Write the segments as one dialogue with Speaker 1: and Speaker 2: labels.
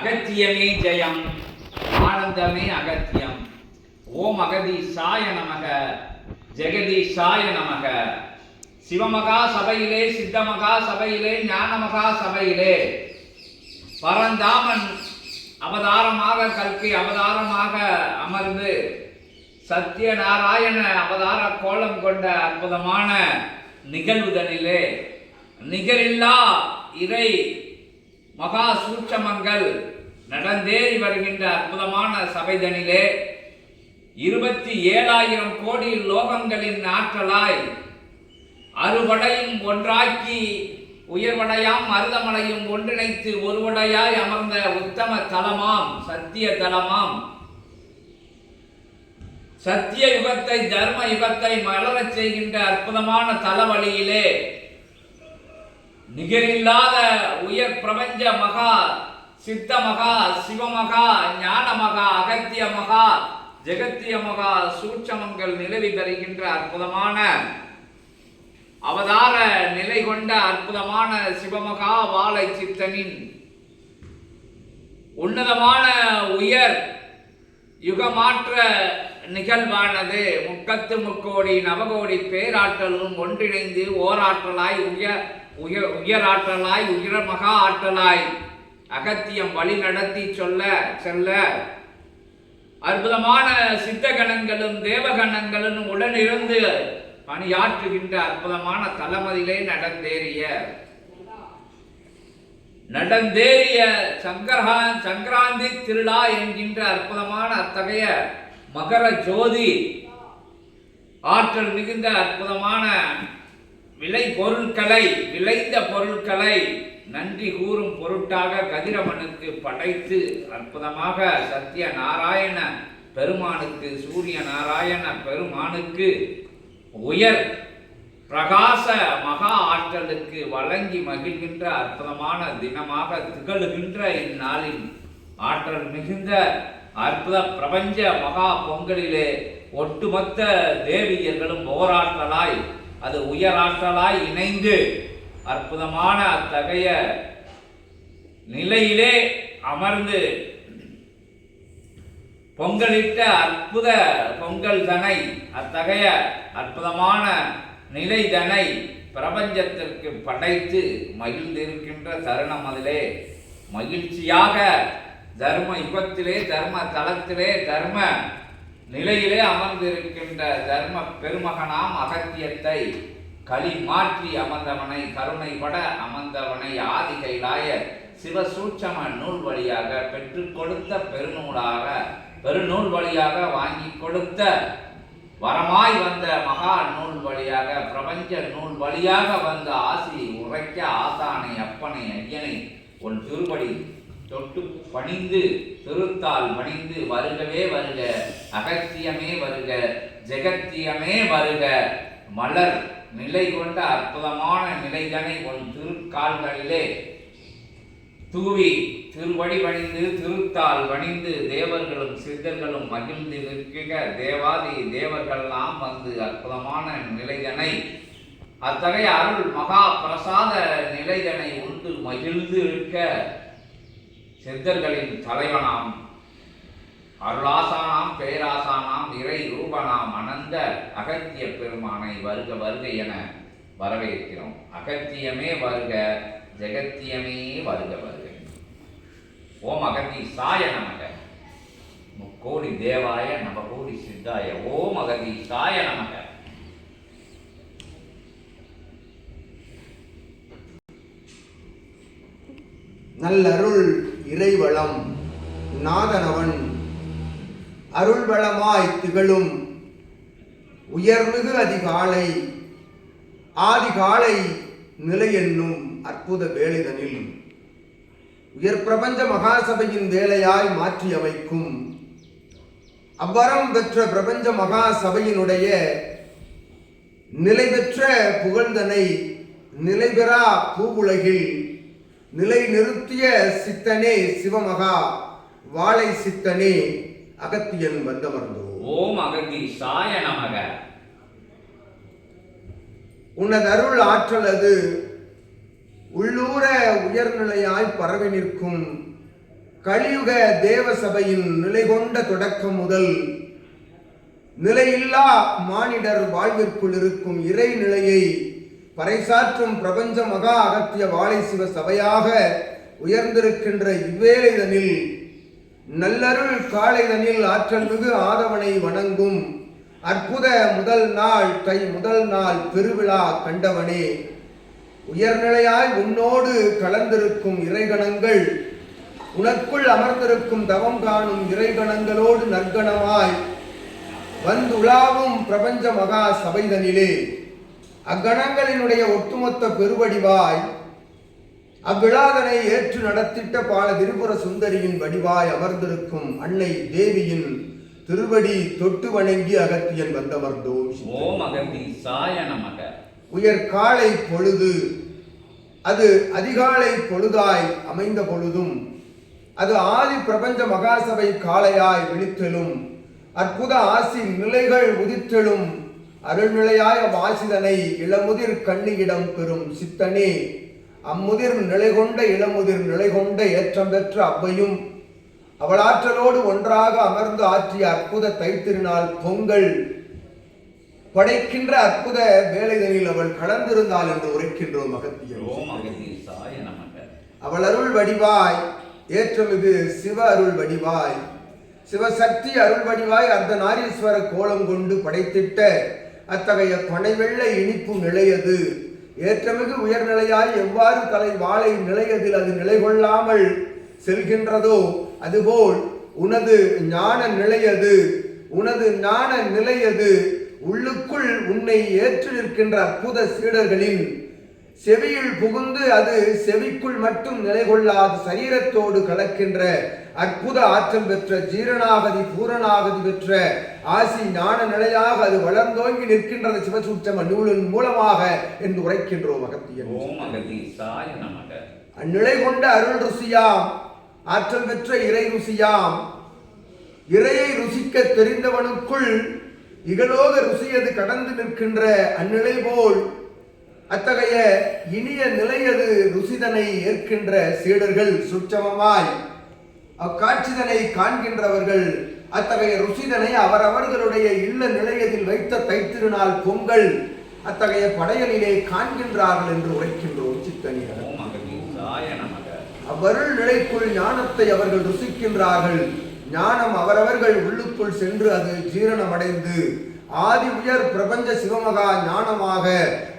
Speaker 1: அகத்தியமே ஜெயம், ஆனந்தமே அகத்தியம். ஓம் அகதீசாய நமக, ஜெகதீசாய நமக. சிவமகா சபையிலே, சித்தமகா சபையிலே, ஞானமகா சபையிலே பரந்தாமன் அவதாரமாக கல்கி அவதாரமாக அமர்ந்து சத்யநாராயண அவதார கோலம் கொண்ட அற்புதமான நிகழ்வுதனிலே நிகரில்லா இறை மகா சூட்சமங்கள் நடந்தேறி வருகின்ற அற்புதமான சபைதனிலே 27,000 கோடி லோகங்களின் ஆற்றலாய் அறுவடையும் ஒன்றாக்கி உயர்வடையாம் மருதமலையும் ஒன்றிணைத்து ஒருவடையாய் அமர்ந்த உத்தம தலமாம் சத்திய தலமாம் சத்திய யுகத்தை தர்ம யுகத்தை மலரச் செய்கின்ற அற்புதமான தலவழியிலே நிகரில்லாத உயர் பிரபஞ்ச மகா சித்த மகா சிவமகா ஞான மகா அகத்திய மகா ஜெகத்திய மகா சூட்சமங்கள் நிலவி தருகின்ற அற்புதமான அவதார நிலை கொண்ட அற்புதமான சிவமகா வாழை சித்தனின் உன்னதமான உயர் யுகமாற்ற நிகழ்வானது முக்கத்து முக்கோடி நவகோடி பேராற்றலும் ஒன்றிணைந்து ஓராற்றலாய் உயராற்றலாய் உயர மகா ஆற்றலாய் அகத்தியம் வழி நடத்தி செல்ல அற்புதமான சித்தகணங்களும் தேவகணங்களும் உடனிருந்து பணியாற்றுகின்ற அற்புதமான தலமதிலே நடந்தேறிய சங்கராந்தி திருவிழா என்கின்ற அற்புதமான அத்தகைய மகர ஜோதி ஆற்றல் மிகுந்த அற்புதமான விளைந்த பொருட்களை நன்றி கூறும் பொருட்டாக கதிரவனுக்கு படைத்து அற்புதமாக சத்திய நாராயண பெருமானுக்கு சூரிய நாராயண பெருமானுக்கு உயர் பிரகாச மகா ஆற்றலுக்கு வழங்கி மகிழ்கின்ற அற்புதமான தினமாக திகழ்கின்ற இந்நாளில் ஆற்றல் மிகுந்த அற்புத பிரபஞ்ச மகா பொங்கலிலே ஒட்டுமொத்த தேவியர்களும் ஓராற்றலாய் அது உயராற்றலாய் இணைந்து அற்புதமான அத்தகைய நிலையிலே அமர்ந்து பொங்கலிட்ட அற்புத பொங்கல் தனை அத்தகைய அற்புதமான நிலை தனை பிரபஞ்சத்திற்கு படைத்து மகிழ்ந்திருக்கின்ற தருணம் அதிலே மகிழ்ச்சியாக தர்ம யுகத்திலே தர்ம தலத்திலே தர்ம நிலையிலே அமர்ந்திருக்கின்ற தர்ம பெருமகனாம் அகத்தியத்தை களி மாற்றி அமர்ந்தவனை கருணை பட அமர்ந்தவனை ஆதி கைலாய சிவசூட்சம நூல் வழியாக பெற்று கொடுத்த பெருநூல் வழியாக வாங்கி கொடுத்த வரமாய் வந்த மகா நூல் வழியாக பிரபஞ்ச நூல் வழியாக வந்த ஆசி உரைக்க ஆசானை அப்பனை ஐயனை உன் திருப்படி தொட்டு பணிந்து திருத்தால் பணிந்து வருகவே வருக அகத்தியமே வருக ஜெகத்தியமே வருக மலர் நிலை கொண்ட அற்புதமான நிலைதனை உன் திருக்கால்களிலே தூவி திருவடி பணிந்து திருத்தால் பணிந்து தேவர்களும் சித்தர்களும் மகிழ்ந்து நிற்க தேவாதி தேவர்கள்லாம் வந்து அற்புதமான நிலைதனை அத்தகைய அருள் மகா பிரசாத நிலைதனை உண்டு மகிழ்ந்து இருக்க சித்தர்களின் தலைவனாம் அருளாசானாம் பேராசானாம் இறை ரூபனாம் அனந்த அகத்திய பெருமானை வருக வருக என வரவேற்கிறோம். அகத்தியமே வருக ஜெகத்தியமே வருக வருக. ஓம் அகதீசாய நமக, முக்கோடி தேவாய நவகோடி சித்தாய. ஓம் அகதீசாய நமக.
Speaker 2: நல்லருள் இறைவளம் நாதனவன் அருள்வளமாய் திகழும் உயர்மிகு ஆதிகாலை நிலை என்னும் அற்புத வேலைதனில் உயர் பிரபஞ்ச மகாசபையின் வேலையாய் மாற்றி அமைக்கும் அவ்வரம் பெற்ற பிரபஞ்ச மகாசபையினுடைய நிலை பெற்ற புகழ்தனை நிலைபெறா பூவுலகில் நிலை நிறுத்திய சித்தனே சிவமகா வாழை சித்தனே அகத்தியன் வந்தமர்ந்தோ.
Speaker 1: ஓம் அகதீசாய நமக.
Speaker 2: உனது அருள் ஆற்றல் அது உள்ளூர உயர்நிலையாய் பரவி நிற்கும் கலியுக தேவ சபையின் நிலை கொண்ட தொடக்கம் முதல் நிலையில்லா மானிடர் வாழ்விற்குள் இருக்கும் இறை நிலையை பறைசாற்றும் பிரபஞ்ச மகா அகத்திய வாழை சிவ சபையாக உயர்ந்திருக்கின்ற இவ்வேளைதனில் நல்லருள் காலைதனில் ஆற்றல் மிகு ஆதவனை வணங்கும் அற்புத முதல் நாள் பெருவிழா கண்டவனே, உயர்நிலையாய் உன்னோடு கலந்திருக்கும் இறைகணங்கள், உனக்குள் அமர்ந்திருக்கும் தவம் காணும் இறைகணங்களோடு நற்கணமாய் வந்துலாவும் பிரபஞ்ச மகா சபைதனிலே அக்கணங்களினுடைய ஒட்டுமொத்த பெருவடிவாய் அவ்விழாதனை ஏற்று நடத்திட்ட பால திரிபுர சுந்தரியின் வடிவாய் அமர்ந்திருக்கும் அன்னை தேவியின் திருவடி தொட்டு வணங்கி அகத்தியன் வந்தமர்ந்தோம்.
Speaker 1: ஓம் அகத்தீசாய நமக.
Speaker 2: உயர் காலை பொழுது அது அதிகாலை பொழுதாய் அமைந்த பொழுதும் அது ஆதி பிரபஞ்ச மகாசபை காலையாய் விழித்தலும் அற்புத ஆசி நிலைகள் உதித்தலும் அருள்நிலையாய வாசிதனை இளமுதிர் கண்ணியிடம் பெறும் சித்தனே, அம்முதிர் நிலை கொண்ட இளமுதிர் நிலை கொண்ட ஏற்றம் பெற்ற அவ்வையும் அவளாற்றலோடு ஒன்றாக அமர்ந்து ஆற்றிய அற்புத தைத்திருநாள் பொங்கல் படைக்கின்ற அற்புத வேலைதனில் அவள் கலந்திருந்தாள் என்று உரைக்கின்றோம். அவள் அருள் வடிவாய் ஏற்றமிகு சிவ அருள் வடிவாய் சிவசக்தி அருள் வடிவாய் அர்த்தநாரீஸ்வர கோலம் கொண்டு படைத்திட்ட அத்தகைய பனைவெள்ளை இனிப்பு நிலையது ஏற்றமிகு உயர்நிலையாய் எவ்வாறு தலை வாழை நிலையதில் அது நிலை கொள்ளாமல் செல்கின்றதோ அதுபோல் உனது ஞான நிலையது உள்ளுக்குள் உன்னை ஏற்று நிற்கின்ற அற்புத சீடர்களின் செவியில் புகுந்து அது செவிக்குள் மட்டும் நிலை கொள்ளாது சரீரத்தோடு கலக்கின்ற அற்புத ஆற்றல் பெற்ற ஜீரணாகதி பூரணாகதி பெற்ற ஆசி ஞான நிலையாக அது வளர்ந்தோங்கி நிற்கின்றது சிவசூட்சம நூலின் மூலமாக என்று உரைக்கின்றோம். அகத்தியன் அந்நிலை கொண்ட அருள் ருசியாம் ஆற்றல் பெற்ற இறை ருசியாம் இறையை ருசிக்க தெரிந்தவனுக்குள் இகலோக ருசியது கடந்து நிற்கின்ற அந்நிலை போல் அத்தகைய இனிய நிலையது ருசிதனை ஏற்கின்ற சீடர்கள் சுற்றமமாய் அக்காட்சிதனை காண்கின்றவர்கள் அத்தகைய ருசிதனை அவரவர்களுடைய இல்ல நிலையத்தில் வைத்த தைத்திருநாள் பொங்கல் அத்தகைய படையலிலே காண்கின்றார்கள் என்று உரைக்கின்றோம். சித்தனியர் அவ்வருள் நிலைக்குள் ஞானத்தை அவர்கள் ருசிக்கின்றார்கள். ஞானம் அவரவர்கள் உள்ளுக்குள் சென்று அது ஜீரணமடைந்து ஆதி உயர் பிரபஞ்ச சிவமகா ஞானமாக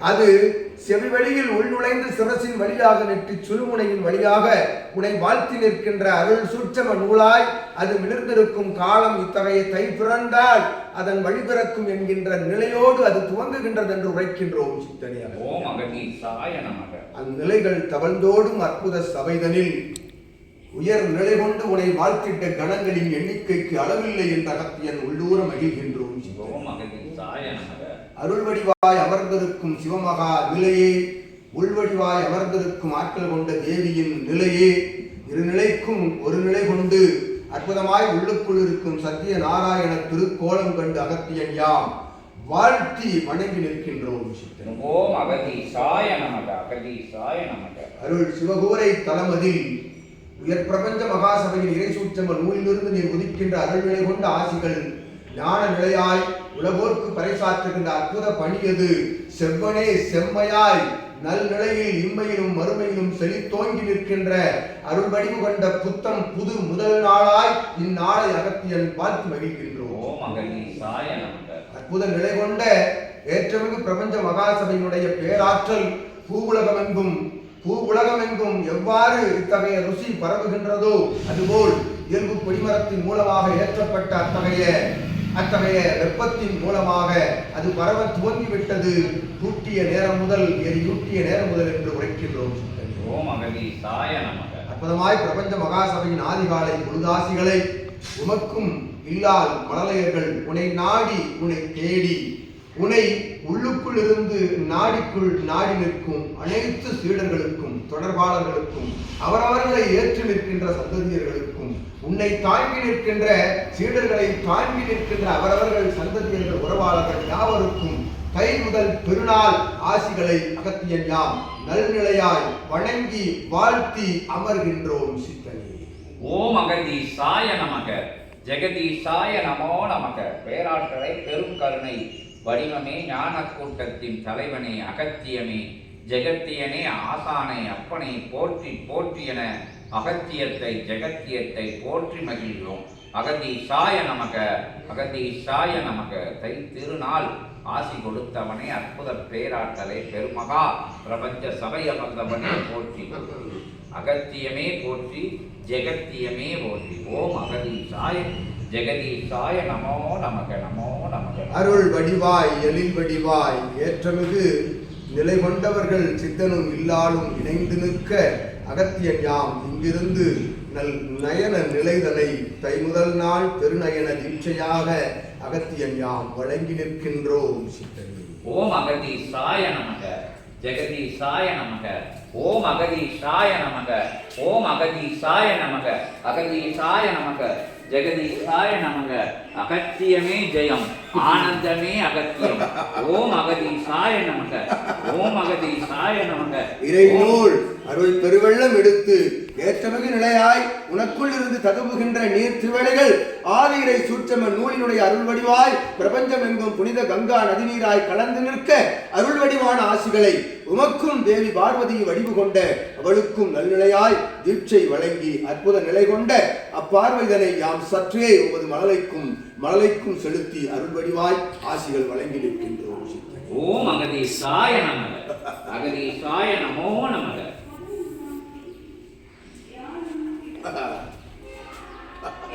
Speaker 2: அது செவி வழியில் உள்நுழைந்து சிரசின் வழியாக நெற்றி சுழுமுனையின் வழியாக உனை வாழ்த்தி நிற்கின்ற அருள் சூட்சம நூலாய் அது மிளிர்ந்திருக்கும் காலம் இத்தகைய தை பிறந்தால் அதன் வழி பிறக்கும் என்கின்ற நிலையோடு அது துவங்குகின்றது என்று உரைக்கின்றோம். சித்தனியாக அந்நிலைகள் தவழ்ந்தோடும் அற்புத சபைதனில் உயர் நிலை கொண்டு உனை வாழ்த்திட்ட கணங்களின் எண்ணிக்கைக்கு அளவில்லை என்ற அகத்தியன் உள்ளூர மகிழ்கின்றோம். அருள்வடிவாய் அமர்ந்திருக்கும் சிவமகா நிலையே, உள்வடிவாய் அமர்ந்திருக்கும் ஆற்றல் கொண்ட தேவியின் நிலையே, இரு நிலைக்கும் ஒரு நிலை கொண்டு அற்புதமாய் உள்ளுக்குள் இருக்கும் சத்திய நாராயண திருக்கோலம் கண்டு அகத்தியன் யாம் வாழ்த்தி வணங்கி நிற்கின்றோம். அருள் சிவகூரை தலமதில் உயர் பிரபஞ்ச மகாசபையின் இறை சூட்சம நூலிலிருந்து நீர் உதிக்கின்ற அருள்நிலை கொண்ட ஆசிகள் ஞான நிலையாய் உலகோர்க்கு பறைசாற்றுகின்ற அற்புத பணியது செவ்வனே செம்மையாய் நல்நிலையில் இம்மையிலும் மறுமையிலும் செழித்தோங்கி நிற்கின்ற அருள் வடிவு கொண்ட புத்தம் புது முதல் நாளாய் இந்நாளை அகத்தியன் பார்த்து மகிழ்கின்றோம். அற்புத நிலை கொண்ட ஏற்றமிகு பிரபஞ்ச மகாசபையினுடைய பேராற்றல் பூவுலகமெங்கும் எவ்வாறு இத்தகைய ருசி பரவுகின்றதோ அதுபோல் இயல்பு கொடிமரத்தின் மூலமாக ஏற்றப்பட்ட அத்தகைய வெப்பத்தின் மூலமாக அது பரவ துவங்கிவிட்டது. கூட்டிய நேரம் முதல் எரியூட்டிய நேரம் முதல் என்று உரைக்கின்றோம். அற்புதமாய் பிரபஞ்ச மகாசபையின் ஆதிகாலை பொழுதாசிகளை உமக்கும் இல்லால் மழலையர்கள் உன்னை நாடி உன்னை தேடி உன்னை உள்ளுக்குள் இருந்து நாடிக்குள் நாடி நிற்கும் அனைத்து சீடர்களுக்கும் தொடர்பாளர்களுக்கும் அவரவர்களை ஏற்று நிற்கின்ற சந்ததியர்களுக்கும் உன்னை தாங்கி நிற்கின்ற சீடர்களை தாங்கி நிற்கின்ற அவரவர்கள் சந்ததியர்கள் உறவாளர்கள் யாவருக்கும் கை முதல் பெருநாள் ஆசிகளை அகத்தியன் யாம் நல்நிலையாய் வணங்கி வாழ்த்தி அமர்கின்றோம். சித்தனே
Speaker 1: ஓம் அகதீசாய நமக. ஜெகதீசாய நமோ நமக. பேராற்றலை பெருங்கருணை வடிவமே, ஞான கூட்டத்தின் தலைவனே, அகத்தியமே, ஜெகத்தியனே, ஆசானை, அப்பனை போற்றி போற்றியன அகத்தியத்தை ஜெகத்தியத்தை போற்றி மகிழ்வோம். அகதீசாய நமக. அகதீசாய நமக. தை திருநாள் ஆசி கொடுத்தவனே, அற்புத பேராற்றலை பெருமகா பிரபஞ்ச சபை அமர்ந்தவனே போற்றி. அகத்தியமே போற்றி, ஜெகத்தியமே போற்றி. ஓம் அகதீசாய ஜெகதீசாய நமோ நமக. நமோ நமக.
Speaker 2: அருள் வடிவாய் எழில் வடிவாய் ஏற்றமிகு நிலை கொண்டவர்கள் சித்தனும் இல்லாலும் இணைந்து நிற்க அகத்தியன் யாம் இங்கிருந்து நயன நிலைதனை தை முதல் நாள் பெருநயன தீட்சையாக அகத்தியன் யாம் வழங்கி நிற்கின்றோம் சித்தனே.
Speaker 1: ஓம் அகதீசாய நமக. ஜெகதீசாய நமக. ஓம் அகதீசாய நமக. ஓம் அகதீசாய நமக. அகதீசாய நமக. ஜெகதீசாய நமக. அகத்தியமே ஜெயம், ஆனந்தமே அகத்தியம். ஓம் அகதீசாய நமக. ஓம் அகதீசாய நமக.
Speaker 2: இறைநூல் அருள் பெருவெள்ளம் எடுத்து ஏற்றமிகு நிலையாய் உனக்குள் இருந்து ததுவுகின்ற நீர் திருவளைகள் ஆதிரை சூட்சம நூலினுடைய அருள் வடிவாய் பிரபஞ்சம் எங்கும் புனித கங்கா நதிநீராய் கலந்து நிற்க அருள் வடிவான ஆசிகளை உமக்கும் தேவி பார்வதி வடிவு கொண்ட அவளுக்கும் நல்நிலையாய் தீட்சை வழங்கி அற்புத நிலை கொண்ட அப்பார்வைதனை யாம் சற்றே உமது மழலைக்கும் செலுத்தி அருள் வடிவாய் ஆசிகள் வழங்கி நிற்கின்றோம்.
Speaker 1: ஓம் அகதீசாய நமக. அகதீசாய நமோ நமக.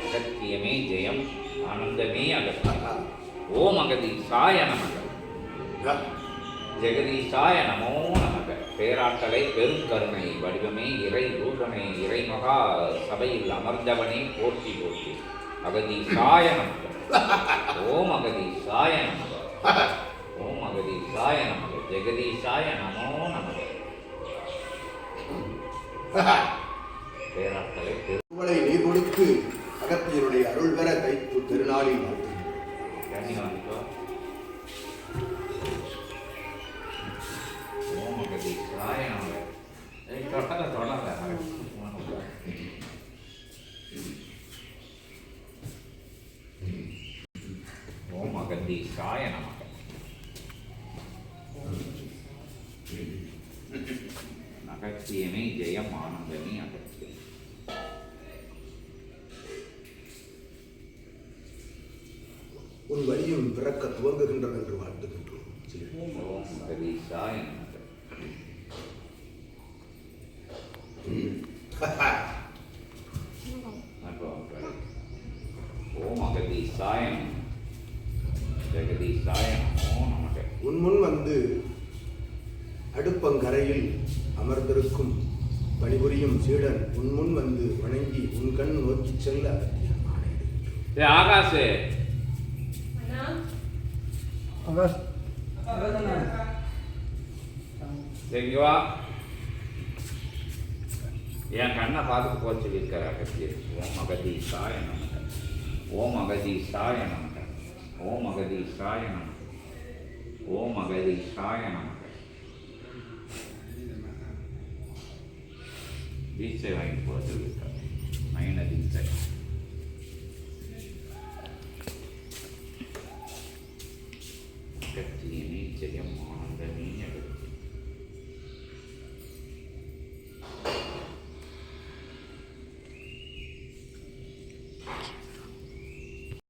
Speaker 1: அகத்தியமே ஜெயம், ஆனந்தமே அகத்தியம். ஓம் அகதீசாய நமக. ஜெகதீசாய நமோ நமக. பேராற்றலை பெருங்கருணை வடிவமே, இறை ரூபனே, இறைமகா சபையில் அமர்ந்தவனே போற்றி போற்றி. அகதீசாய நமக. ஓம் அகதீசாய நமக. ஓம் அகதீசாய நமக. ஜெகதீசாய நமோ நமக. பேராற்றலை
Speaker 2: பெருமலை நீர் கொடுத்து அகத்தியனுடைய அருள் பெற தைத்து திருநாளில்
Speaker 1: ஓம் அகதீசாய நமக. ஓம் அகதீசாய நமக. அகத்தியமே ஜெயம், ஆனந்தமே அகத்தியம்.
Speaker 2: உன் வழியும் பிறக்க துவங்குகின்றது என்று வாழ்த்துகின்றோம்.
Speaker 1: ஓம் அகதீசாய நமக. ஓம் அகதீசாய நமக. ஜெகதீசாய நமோ நமக.
Speaker 2: உன் முன் வந்து அடுப்பங்கரையில் அமர்ந்திருக்கும் பணிபுரியும் சீடன் உன் முன் வந்து வணங்கி உன் கண் நோக்கி செல்ல
Speaker 1: ஆகாசு சரிவா என் கண்ணை பார்த்துட்டு போக சொல்லியிருக்கார் அகத்தியர். ஓம் அகதீசாய நமக. ஓம் அகதீசாய நமக. ஓம் அகதீசாய நமக. ஓம் அகதீசாய நமக. தீட்சை வாங்கி போக சொல்லியிருக்கார். நயன